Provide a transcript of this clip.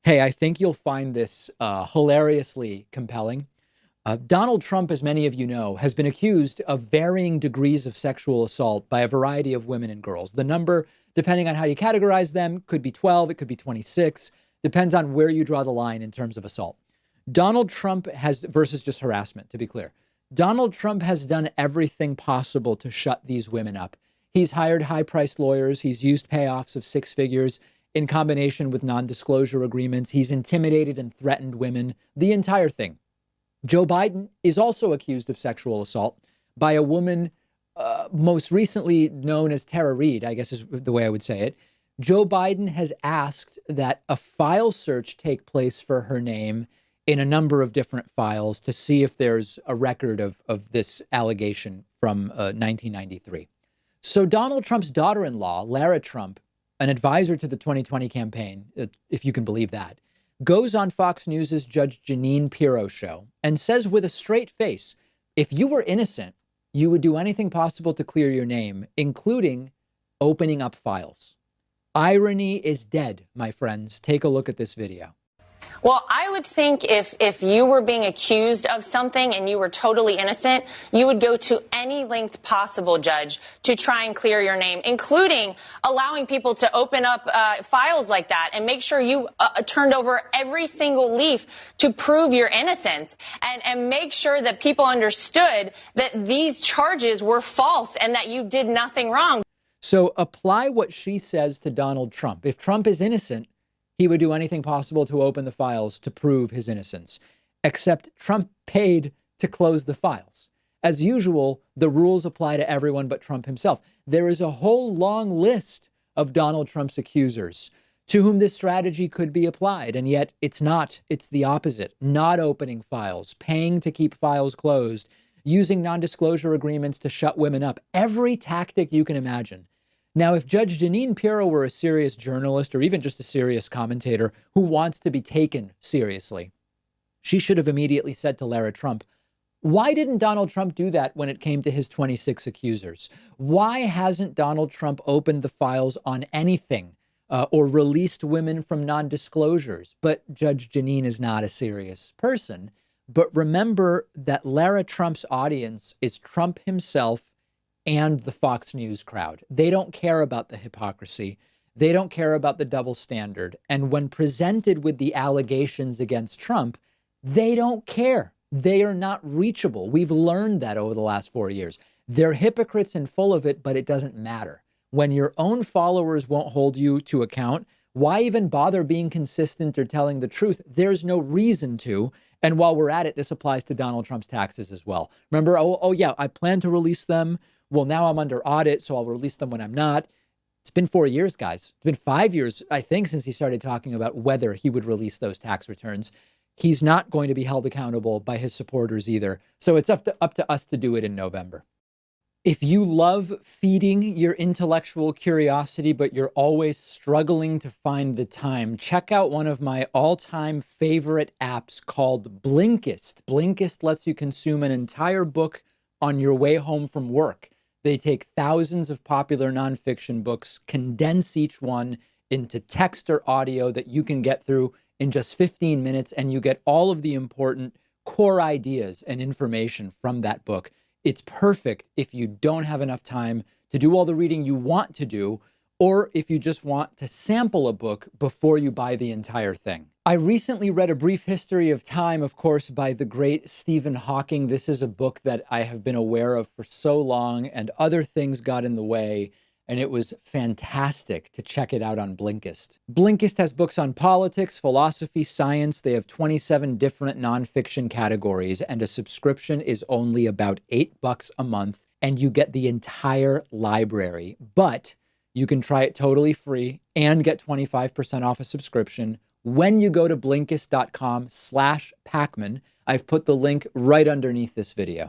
Hey, I think you'll find this hilariously compelling. Donald Trump, as many of you know, has been accused of varying degrees of sexual assault by a variety of women and girls. The number, depending on how you categorize them, could be 12, it could be 26, depends on where you draw the line in terms of assault. Donald Trump has, versus just harassment, to be clear, Donald Trump has done everything possible to shut these women up. He's hired high priced lawyers, he's used payoffs of six figures in combination with non disclosure agreements. He's intimidated and threatened women, the entire thing. Joe Biden is also accused of sexual assault by a woman most recently known as Tara Reid, I guess is the way I would say it. Joe Biden has asked that a file search take place for her name in a number of different files to see if there's a record of this allegation from 1993. So Donald Trump's daughter-in-law, Lara Trump, an advisor to the 2020 campaign, if you can believe that, goes on Fox News' Judge Jeanine Pirro show and says with a straight face, if you were innocent, you would do anything possible to clear your name, including opening up files. Irony is dead, my friends. Take a look at this video. Well, I would think if you were being accused of something and you were totally innocent, you would go to any length possible, Judge, to try and clear your name, including allowing people to open up files like that and make sure you turned over every single leaf to prove your innocence and make sure that people understood that these charges were false and that you did nothing wrong. So apply what she says to Donald Trump. If Trump is innocent, he would do anything possible to open the files to prove his innocence, except Trump paid to close the files. As usual, the rules apply to everyone but Trump himself. There is a whole long list of Donald Trump's accusers to whom this strategy could be applied. And yet it's not. It's the opposite. Not opening files, paying to keep files closed, using non-disclosure agreements to shut women up. Every tactic you can imagine. Now, if Judge Jeanine Pirro were a serious journalist or even just a serious commentator who wants to be taken seriously, she should have immediately said to Lara Trump, why didn't Donald Trump do that when it came to his 26 accusers? Why hasn't Donald Trump opened the files on anything or released women from non-disclosures? But Judge Jeanine is not a serious person. But remember that Lara Trump's audience is Trump himself and the Fox News crowd. They don't care about the hypocrisy. They don't care about the double standard. And when presented with the allegations against Trump, they don't care. They are not reachable. We've learned that over the last 4 years. They're hypocrites and full of it, but it doesn't matter. When your own followers won't hold you to account, why even bother being consistent or telling the truth? There's no reason to. And while we're at it, this applies to Donald Trump's taxes as well. Remember, oh yeah, I plan to release them. Well, now I'm under audit, so I'll release them when I'm not. It's been 4 years, guys. It's been 5 years, I think, since he started talking about whether he would release those tax returns. He's not going to be held accountable by his supporters either. So it's up to us to do it in November. If you love feeding your intellectual curiosity, but you're always struggling to find the time, check out one of my all-time favorite apps called Blinkist. Blinkist lets you consume an entire book on your way home from work. They take thousands of popular nonfiction books, condense each one into text or audio that you can get through in just 15 minutes, and you get all of the important core ideas and information from that book. It's perfect if you don't have enough time to do all the reading you want to do, or if you just want to sample a book before you buy the entire thing. I recently read A Brief History of Time, of course, by the great Stephen Hawking. This is a book that I have been aware of for so long, and other things got in the way, and it was fantastic to check it out on Blinkist. Blinkist has books on politics, philosophy, science. They have 27 different nonfiction categories, and a subscription is only about $8 a month, and you get the entire library. But you can try it totally free and get 25% off a subscription when you go to Blinkist.com/Pakman. I've put the link right underneath this video.